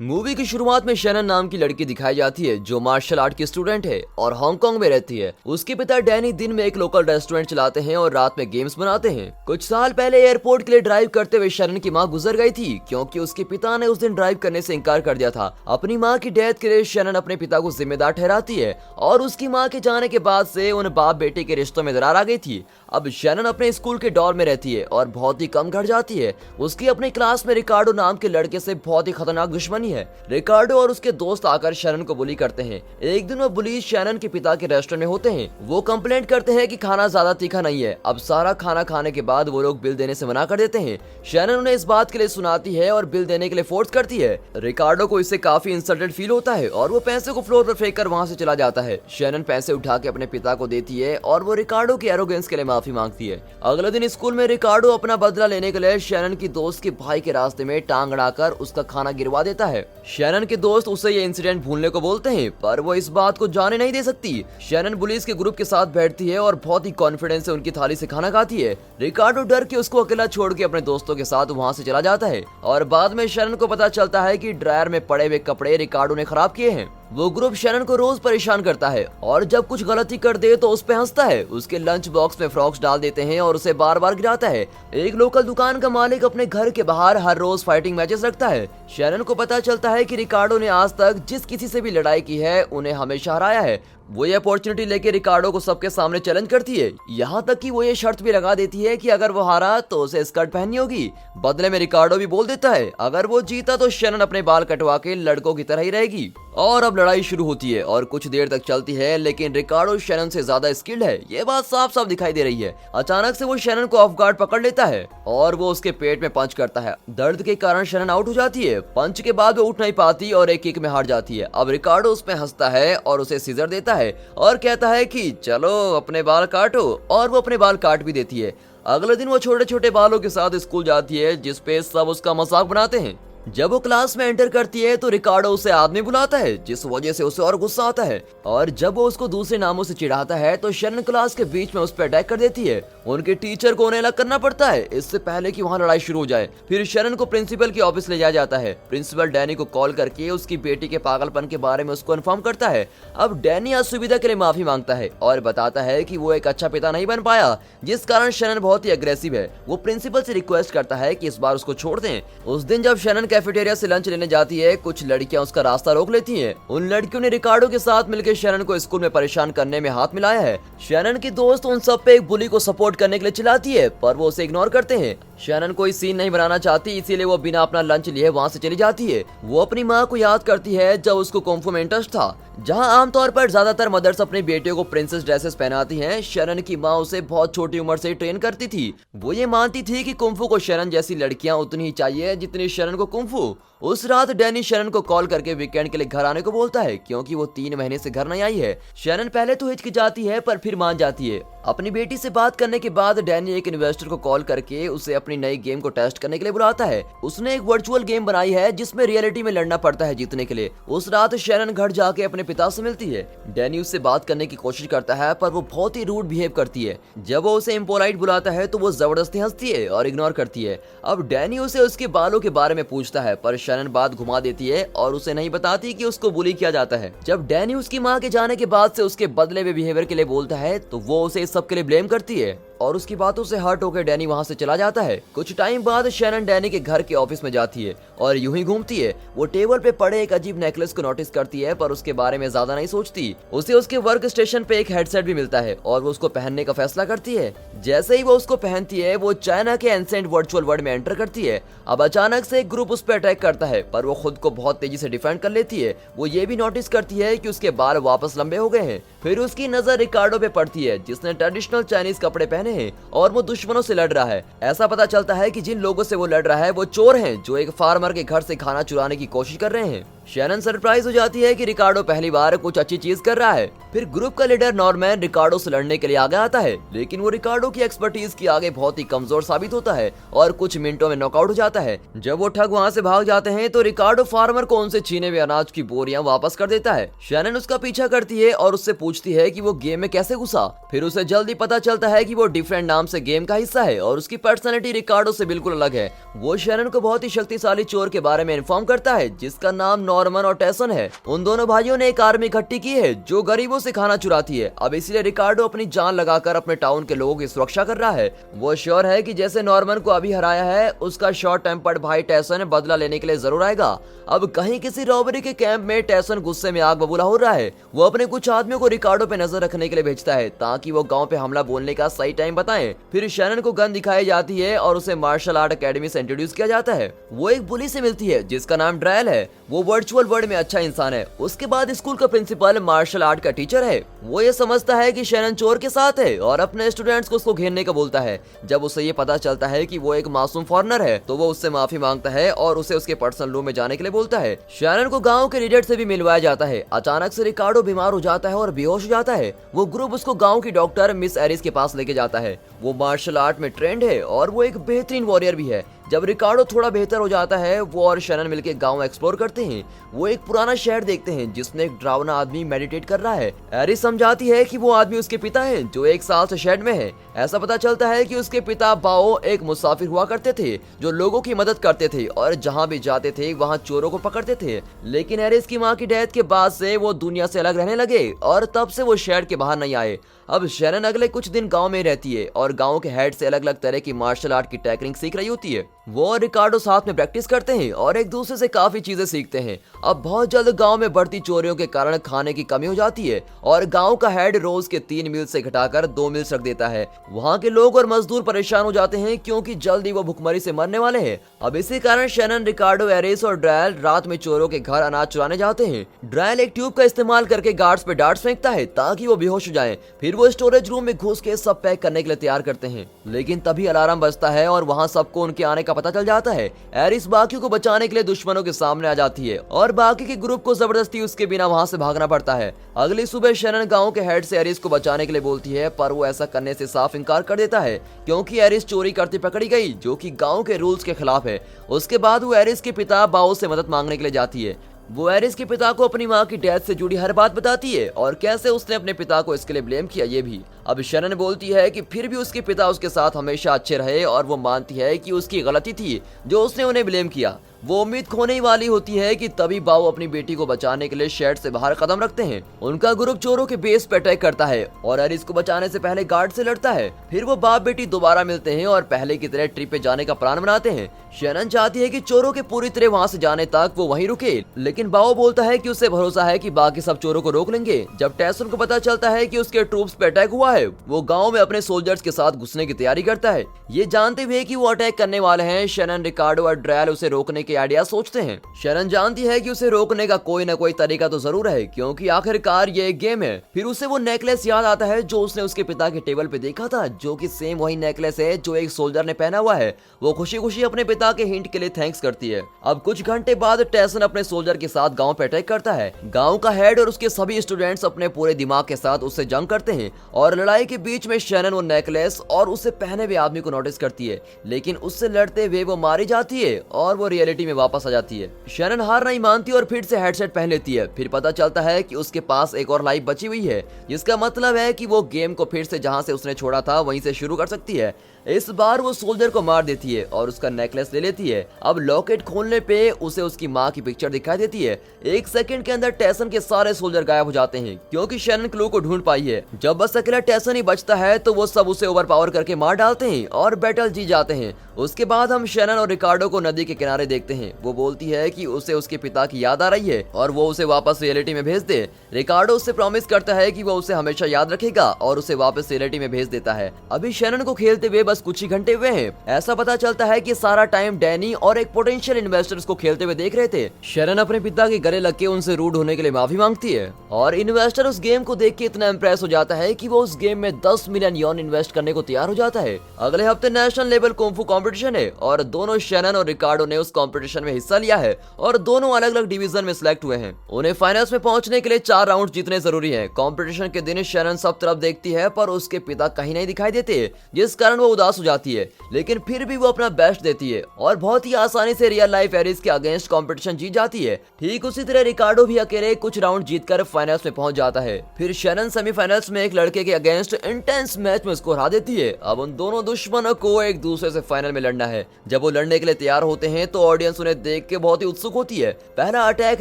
Movie की शुरुआत में शैनन नाम की लड़की दिखाई जाती है जो मार्शल आर्ट की स्टूडेंट है और हांगकांग में रहती है। उसके पिता डैनी दिन में एक लोकल रेस्टोरेंट चलाते हैं और रात में गेम्स बनाते हैं। कुछ साल पहले एयरपोर्ट के लिए ड्राइव करते हुए शैनन की मां गुजर गई थी क्योंकि उसके पिता ने उस दिन ड्राइव करने से इनकार कर दिया था। अपनी मां की डेथ के लिए शैनन अपने पिता को जिम्मेदार ठहराती है और उसकी मां के जाने के बाद से उन बाप बेटे के रिश्तों में दरार आ गई थी। अब शैनन अपने स्कूल के डॉर में रहती है और बहुत ही कम घर जाती है। उसकी अपने क्लास में रिकार्डो नाम के लड़के से बहुत ही खतरनाक दुश्मनी है। रिकार्डो और उसके दोस्त आकर शैनन को बुली करते हैं। एक दिन वो बुली शैनन के पिता के रेस्टोरेंट में होते हैं। वो कंप्लेंट करते हैं कि खाना ज्यादा तीखा नहीं है। अब सारा खाना खाने के बाद वो लोग बिल देने से मना कर देते हैं। शैनन उन्हें इस बात के लिए सुनाती है और बिल देने के लिए फोर्स करती है। रिकार्डो को इससे काफी इंसल्टेड फील होता है और वो पैसे को फ्लोर पर फेंक कर वहाँ से चला जाता है। शैनन पैसे उठा के अपने पिता को देती है और वो रिकार्डो की एरोगेंस के लिए माफी मांगती है। अगले दिन स्कूल में रिकार्डो अपना बदला लेने के लिए शैनन की दोस्त के भाई के रास्ते में टांग अड़ाकर उसका खाना गिरवा देता है। शैनन के दोस्त उसे ये इंसिडेंट भूलने को बोलते हैं पर वो इस बात को जाने नहीं दे सकती। शैनन पुलिस के ग्रुप के साथ बैठती है और बहुत ही कॉन्फिडेंस से उनकी थाली से खाना खाती है। रिकार्डो डर के उसको अकेला छोड़ के अपने दोस्तों के साथ वहाँ से चला जाता है और बाद में शैनन को पता चलता है कि ड्रायर में पड़े हुए कपड़े रिकार्डो ने खराब किए हैं। वो ग्रुप शैनन को रोज परेशान करता है और जब कुछ गलती कर दे तो उस पे हंसता है। उसके लंच बॉक्स में फ्रॉक्स डाल देते हैं और उसे बार बार गिराता है। एक लोकल दुकान का मालिक अपने घर के बाहर हर रोज फाइटिंग मैचेस रखता है। शैनन को पता चलता है कि रिकार्डो ने आज तक जिस किसी से भी लड़ाई की है उन्हें हमेशा हराया है। वो ये अपॉर्चुनिटी लेके रिकार्डो को सबके सामने चैलेंज करती है। यहाँ तक कि वो ये शर्त भी लगा देती है कि अगर वो हारा तो उसे स्कर्ट पहननी होगी। बदले में रिकार्डो भी बोल देता है अगर वो जीता तो शैनन अपने बाल कटवा के लड़कों की तरह ही रहेगी। और अब लड़ाई शुरू होती है और कुछ देर तक चलती है लेकिन रिकार्डो शैनन से ज्यादा स्किल्ड है, ये बात साफ साफ दिखाई दे रही है। अचानक से वो शैनन को ऑफ गार्ड पकड़ लेता है और वो उसके पेट में पंच करता है। दर्द के कारण शैनन आउट हो जाती है। पंच के बाद वो उठ नहीं पाती और एक किक में हार जाती है। अब रिकार्डो उसमें हंसता है और उसे सीजर देता है और कहता है कि चलो अपने बाल काटो, और वो अपने बाल काट भी देती है। अगले दिन वो छोटे छोटे बालों के साथ स्कूल जाती है जिसपे सब उसका मजाक बनाते हैं। जब वो क्लास में एंटर करती है तो रिकार्डो उसे आदमी बुलाता है जिस वजह से उसे और गुस्सा आता है और जब वो उसको दूसरे नामों से चिढ़ाता है तो शैनन क्लास के बीच में उस पर अटैक कर देती है। उनके टीचर को उन्हें अलग करना पड़ता है इससे पहले कि वहाँ लड़ाई शुरू हो जाए। फिर शैनन को प्रिंसिपल के ऑफिस ले जाया जाता है। प्रिंसिपल डैनी को कॉल करके उसकी बेटी के पागलपन के बारे में उसको इन्फॉर्म करता है। अब डैनी असुविधा के लिए माफी मांगता है और बताता है कि वो एक अच्छा पिता नहीं बन पाया जिस कारण शैनन बहुत ही अग्रेसिव है। वो प्रिंसिपल से रिक्वेस्ट करता है कि इस बार उसको छोड़ दें। उस दिन जब शैनन कैफेटेरिया से लंच लेने जाती है कुछ लड़कियां उसका रास्ता रोक लेती हैं। उन लड़कियों ने रिकार्डो के साथ मिलकर शैनन को स्कूल में परेशान करने में हाथ मिलाया है। शैनन की दोस्त उन सब पे एक बुली को सपोर्ट करने के लिए चिल्लाती है पर वो उसे इग्नोर करते हैं। शैनन कोई सीन नहीं बनाना चाहती इसीलिए वो बिना अपना लंच लिए वहाँ से चली जाती है। वो अपनी माँ को याद करती है जब उसको कुंफू में इंटरेस्ट था, जहाँ आमतौर पर ज्यादातर मदर्स अपनी बेटियों को प्रिंसेस ड्रेसेस पहनाती हैं। शैनन की माँ उसे बहुत छोटी उम्र से ट्रेन करती थी। वो ये मानती थी कि कुंफू को शैनन जैसी लड़कियां उतनी ही चाहिए जितनी शैनन को कुंफू। उस रात डैनी शैनन को कॉल करके वीकेंड के लिए घर आने को बोलता है क्योंकि वो 3 महीने से घर नहीं आई है। शैनन पहले तो हिचकिचाती है पर फिर मान जाती है। अपनी बेटी से बात करने के बाद डैनी एक इन्वेस्टर को कॉल करके उसे अपनी नई गेम को टेस्ट करने के लिए बुलाता है। उसने एक वर्चुअल गेम बनाई है जिसमें रियलिटी में लड़ना पड़ता है जीतने के लिए। उस रात शैनन घर जाके अपने पिता से मिलती है। डैनी उससे बात करने की कोशिश करता है पर वो बहुत ही रूड बिहेव करती है। जब वो उसे इम्पोलाइट बुलाता है तो वो जबरदस्ती हंसती है और इग्नोर करती है। अब डैनी उसे उसके बालों के बारे में पूछता है पर शैनन बात घुमा देती है और उसे नहीं बताती कि उसको बुली किया जाता है। जब डैनी उसकी माँ के जाने के बाद से उसके बदले हुए बिहेवियर के लिए बोलता है तो वो उसे इस सब के लिए ब्लेम करती है और उसकी बातों से हर्ट होकर डैनी वहाँ से चला जाता है। कुछ टाइम बाद शैनन डैनी के घर के ऑफिस में जाती है और यूं ही घूमती है। वो टेबल पे पड़े एक अजीब नेकलेस को नोटिस करती है पर उसके बारे में ज्यादा नहीं सोचती। उसे उसके वर्क स्टेशन पे एक हेडसेट भी मिलता है और वो उसको पहनने का फैसला करती है। जैसे ही वो उसको पहनती है वो चाइना के एंसेंट वर्चुअल वर्ल्ड में एंटर करती है। अब अचानक से एक ग्रुप उस पर अटैक करता है पर वो खुद को बहुत तेजी से डिफेंड कर लेती है। वो ये भी नोटिस करती है कि उसके बाल वापस लंबे हो गए हैं। फिर उसकी नजर रिकार्डो पे पड़ती है जिसने ट्रेडिशनल चाइनीज कपड़े पहने हैं और वो दुश्मनों से लड़ रहा है। ऐसा पता चलता है कि जिन लोगों से वो लड़ रहा है वो चोर हैं जो एक फार्मर के घर से खाना चुराने की कोशिश कर रहे हैं। शैनन सरप्राइज हो जाती है कि रिकार्डो पहली बार कुछ अच्छी चीज कर रहा है। फिर ग्रुप का लीडर नॉर्मैन रिकार्डो से लड़ने के लिए आगे आता है, लेकिन वो रिकार्डो की एक्सपर्टीज की आगे बहुत ही कमजोर साबित होता है और कुछ मिनटों में नॉकआउट हो जाता है। जब वो ठग वहाँ से भाग जाते हैं तो रिकार्डो फार्मर को उनसे छीने हुए अनाज की बोरियां वापस कर देता है। शैनन उसका पीछा करती है और उससे पूछती है कि वो गेम में कैसे घुसा। फिर उसे जल्दी पता चलता है कि वो डिफरेंट नाम से गेम का हिस्सा है और उसकी पर्सनैलिटी रिकार्डो से बिल्कुल अलग है। वो शैनन को बहुत ही शक्तिशाली चोर के बारे में इन्फॉर्म करता है जिसका नाम नॉर्मन और टेसन है। उन दोनों भाइयों ने एक आर्मी इकट्ठी की है जो गरीबों से खाना चुराती है। अब इसलिए रिकार्डो अपनी जान लगाकर अपने टाउन के लोगों की सुरक्षा कर रहा है। वो श्योर है कि जैसे नॉर्मन को अभी हराया है, उसका शॉर्ट टेम्पर्ड भाई टेसन बदला लेने के लिए जरूर आएगा। अब कहीं किसी रॉबरी के कैंप में टेसन गुस्से में आग बबूला हो रहा है। वो अपने कुछ आदमियों को रिकार्डो पे नजर रखने के लिए भेजता है ताकि वो गांव पे हमला बोलने का सही टाइम बताएं। फिर शैनन को गन दिखाई जाती है और उसे मार्शल आर्ट एकेडमी से इंट्रोड्यूस किया जाता है। वो एक बुली से मिलती है जिसका नाम ड्रायल है। वो वर्चुअल वर्ल्ड में अच्छा इंसान है। उसके बाद स्कूल का प्रिंसिपल मार्शल आर्ट का टीचर है। वो ये समझता है कि शैनन चोर के साथ है और अपने स्टूडेंट्स को उसको घेरने का बोलता है। जब उसे ये पता चलता है कि वो एक मासूम फॉरेनर है तो वो उससे माफी मांगता है और उसे उसके पर्सनल रूम में जाने के लिए बोलता है। शैनन को गांव के लीडर से भी मिलवाया जाता है। अचानक से रिकार्डो बीमार हो जाता है और बेहोश हो जाता है। वो ग्रुप उसको गांव की डॉक्टर मिस एरिस के पास लेके जाता है। वो मार्शल आर्ट में ट्रेंड है और वो एक बेहतरीन वॉरियर भी है। जब रिकार्डो थोड़ा बेहतर हो जाता है, वो और शैनन मिलकर गांव एक्सप्लोर करते हैं। वो एक पुराना शहर देखते हैं जिसमें एक डरावना आदमी मेडिटेट कर रहा है। एरिस समझाती है कि वो आदमी उसके पिता है जो 1 साल से शहर में है। ऐसा पता चलता है कि उसके पिता बाओ एक मुसाफिर हुआ करते थे जो लोगों की मदद करते थे और जहां भी जाते थे वहां चोरों को पकड़ते थे। लेकिन एरिस की मां की डेथ के बाद से वो दुनिया से अलग रहने लगे और तब से वो शहर के बाहर नहीं आए। अब शैनन अगले कुछ दिन गांव में रहती है और गांव के हेड से अलग अलग तरह की मार्शल आर्ट की टेक्निक सीख रही होती है। वो और रिकार्डो साथ में प्रैक्टिस करते हैं और एक दूसरे से काफी चीजें सीखते हैं। अब बहुत जल्द गांव में बढ़ती चोरियों के कारण खाने की कमी हो जाती है और गांव का हेड रोज के 3 मील से घटाकर 2 मील रख देता है। वहां के लोग और मजदूर परेशान हो जाते हैं क्योंकि जल्दी वो भुखमरी से मरने वाले हैं। अब इसी कारण शैनन, रिकार्डो, एरिस और ड्रायल रात में चोरों के घर अनाज चुराने जाते हैं। ड्रायल एक ट्यूब का इस्तेमाल करके गार्ड्स पे डार्ट्स फेंकता है ताकि वो बेहोश हो जाएं। फिर वो स्टोरेज रूम में घुस के सब पैक करने के लिए तैयार करते हैं, लेकिन तभी अलार्म बजता है और वहां सबको उनके आने का पता चल जाता है। एरिस बाकी को बचाने के लिए दुश्मनों के सामने आ जाती है और बाकी के ग्रुप को जबरदस्ती उसके बिना वहां से भागना पड़ता है। अगली सुबह शैनन गांव के हेड से एरिस को बचाने के लिए बोलती है, पर वो ऐसा करने से साफ इनकार कर देता है क्योंकि एरिस चोरी करती पकड़ी गई जो कि गांव के रूल्स के खिलाफ है। उसके बाद वो एरिस के पिता बाओ से मदद मांगने के लिए जाती है। वो एरिस के पिता को अपनी मां की डेथ से जुड़ी हर बात बताती है और कैसे उसने अपने पिता को इसके लिए ब्लेम किया ये भी। अब शैनन बोलती है कि फिर भी उसके पिता उसके साथ हमेशा अच्छे रहे और वो मानती है कि उसकी गलती थी जो उसने उन्हें ब्लेम किया। वो उम्मीद खोने ही वाली होती है कि तभी बाओ अपनी बेटी को बचाने के लिए शेड से बाहर कदम रखते हैं। उनका ग्रुप चोरों के बेस पे अटैक करता है और एरिस को बचाने से पहले गार्ड से लड़ता है। फिर वो बाप बेटी दोबारा मिलते हैं और पहले की तरह ट्रिप पे जाने का प्लान बनाते हैं। शैनन चाहती है कि चोरों के पूरी तरह वहां से जाने तक वो वहीं रुके, लेकिन बाओ बोलता है कि उसे भरोसा है कि बाकी सब चोरों को रोक लेंगे। जब टेसन को पता चलता है कि उसके ट्रूप्स पे अटैक हुआ है, वो गांव में अपने सोल्जर्स के साथ घुसने की तैयारी करता है। ये जानते हुए कि वो अटैक करने वाले हैं, शैनन, रिकार्डो और ड्रायल उसे रोकने के आइडिया सोचते हैं। शैनन जानती है कि उसे रोकने का कोई न कोई तरीका तो जरूर है क्योंकि आखिरकार ये एक गेम है। फिर उसे वो नेकलेस याद आता है जो उसने उसके पिता के टेबल पे देखा था, जो कि सेम वही नेकलेस है जो एक सोल्जर ने पहना हुआ है। वो खुशी खुशी अपने पिता के हिंट के लिए थैंक्स करती है। अब कुछ घंटे बाद टेसन अपने सोल्जर के साथ गांव पे अटैक करता है। गांव का हेड और उसके सभी स्टूडेंट्स अपने पूरे दिमाग के साथ उससे जंग करते हैं और लड़ाई के बीच में शैनन वो नेकलेस और उसे पहने हुए आदमी को नोटिस करती है, लेकिन उससे लड़ते हुए वो मारी जाती है और वो रियलिटी में वापस आ जाती है। शैनन हार नहीं मानती और फिर से हेडसेट पहन लेती है। फिर पता चलता है कि उसके पास एक और लाइफ बची हुई है, जिसका मतलब है कि वो गेम को फिर से जहां से उसने छोड़ा था वहीं से शुरू कर सकती है। इस बार वो सोल्जर को मार देती है और उसका नेकलेस ले लेती है। अब लॉकेट खोलने पे उसे उसकी माँ की पिक्चर दिखाई देती है। 1 सेकंड के अंदर टेसन के सारे सोल्जर गायब हो जाते हैं क्योंकि शैनन क्लू को ढूंढ पाई है। जब बस अकेला टेसन ही बचता है तो वो सब उसे ओवरपावर करके मार डालते हैं और बैटल जीत जाते हैं। उसके बाद हम शैनन और रिकार्डो को नदी के किनारे देखते हैं। वो बोलती है कि उसे उसके पिता की याद आ रही है और वो उसे वापस रियलिटी में भेज दे। रिकार्डो उससे प्रॉमिस करता है कि वो उसे हमेशा याद रखेगा और उसे वापस रियलिटी में भेज देता है। अभी शैनन को खेलते हुए बस कुछ ही घंटे हुए हैं। ऐसा पता चलता है कि सारा टाइम डैनी और एक पोटेंशियल इन्वेस्टर्स को खेलते हुए देख रहे थे। शैनन अपने पिता के गले लग के उनसे रूड होने के लिए माफी मांगती है और इन्वेस्टर उस गेम को देख के इतना इम्प्रेस हो जाता है कि वो उस गेम में 10 मिलियन यॉन इन्वेस्ट करने को तैयार हो जाता है। अगले हफ्ते नेशनल लेवल कुंफू कंपटीशन है और दोनों शैनन और रिकार्डो ने उस कंपटीशन में हिस्सा लिया है और दोनों अलग अलग डिवीजन में सिलेक्ट हुए हैं। उन्हें फाइनल्स में पहुंचने के लिए 4 राउंड जीतने जरूरी है। कंपटीशन के दिन शैनन सब तरफ देखती है पर उसके पिता कहीं नहीं दिखाई देते, जिस कारण वो उदास हो जाती है, लेकिन फिर भी वो अपना बेस्ट देती है और बहुत ही आसानी से रियल लाइफ एरिस के अगेंस्ट कंपटीशन जीत जाती है। ठीक उसी तरह रिकार्डो भी अकेले कुछ राउंड जीतकर फाइनल्स में पहुंच जाता है। फिर शैनन सेमीफाइनल्स में एक लड़के के अगेंस्ट इंटेंस मैच में उसको हरा देती है। अब उन दोनों दुश्मनों को एक दूसरे से फाइनल में लड़ना है। जब वो लड़ने के लिए तैयार होते हैं तो ऑडियंस उन्हें देख के बहुत ही उत्सुक होती है। पहला अटैक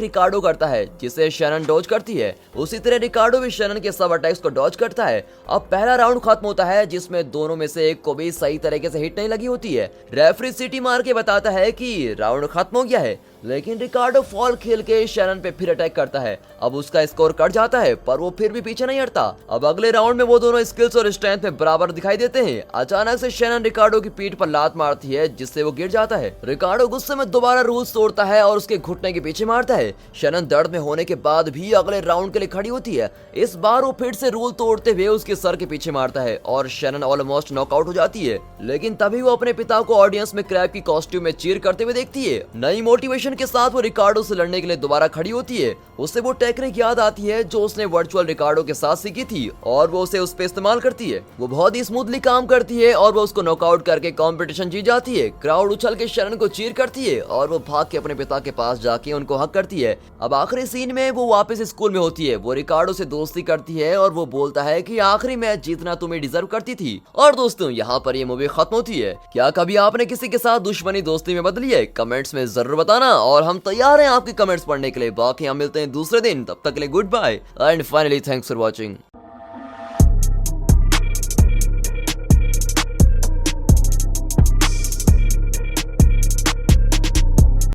रिकार्डो करता है जिसे शैनन डॉज करती है। उसी तरह रिकार्डो भी शैनन के सब अटैक्स को डॉज करता है। अब पहला राउंड खत्म होता है जिसमें दोनों में से एक को भी सही तरीके से हिट नहीं लगी होती है। रेफरी सीटी मार के बताता है कि राउंड खत्म हो गया है, लेकिन रिकार्डो फॉल खेल के शैनन पे फिर अटैक करता है। अब उसका स्कोर कट जाता है पर वो फिर भी पीछे नहीं हटता। अब अगले राउंड में वो दोनों स्किल्स और स्ट्रेंथ में बराबर दिखाई देते हैं। अचानक से शैनन रिकार्डो की पीठ पर लात मारती है जिससे वो गिर जाता है। रिकार्डो गुस्से में दोबारा रूल्स तोड़ता है और उसके घुटने के पीछे मारता है। शैनन दर्द में होने के बाद भी अगले राउंड के लिए खड़ी होती है। इस बार वो फिर से रूल तोड़ते हुए उसके सर के पीछे मारता है और शैनन ऑलमोस्ट नॉकआउट हो जाती है। लेकिन तभी वो अपने पिता को ऑडियंस में क्रैब की कॉस्ट्यूम में चीयर करते हुए देखती है। नई मोटिवेशन के साथ वो रिकार्डो से लड़ने के लिए दोबारा खड़ी होती है। उसे वो टेक्निक याद आती है जो उसने वर्चुअल रिकार्डो के साथ सीखी थी और वो उसे उस पे इस्तेमाल करती है। वो बहुत ही स्मूथली काम करती है और वो उसको नॉकआउट करके कंपटीशन जीत जाती है। क्राउड उछल के शैनन को चीयर करती है और वो भाग के अपने पिता के पास जाके उनको हक करती है। अब आखिरी सीन में वो वापस स्कूल में होती है। वो रिकार्डो से दोस्ती करती है और वो बोलता है कि आखिरी मैच जीतना तुम्हें डिजर्व करती थी। और दोस्तों, यहाँ पर ये मूवी खत्म होती है। क्या कभी आपने किसी के साथ दुश्मनी दोस्ती में बदली है? कमेंट्स में जरूर बताना और हम तैयार हैं आपके कमेंट्स पढ़ने के लिए। बाकी हम मिलते हैं दूसरे दिन, तब तक के लिए goodbye and finally thanks for watching.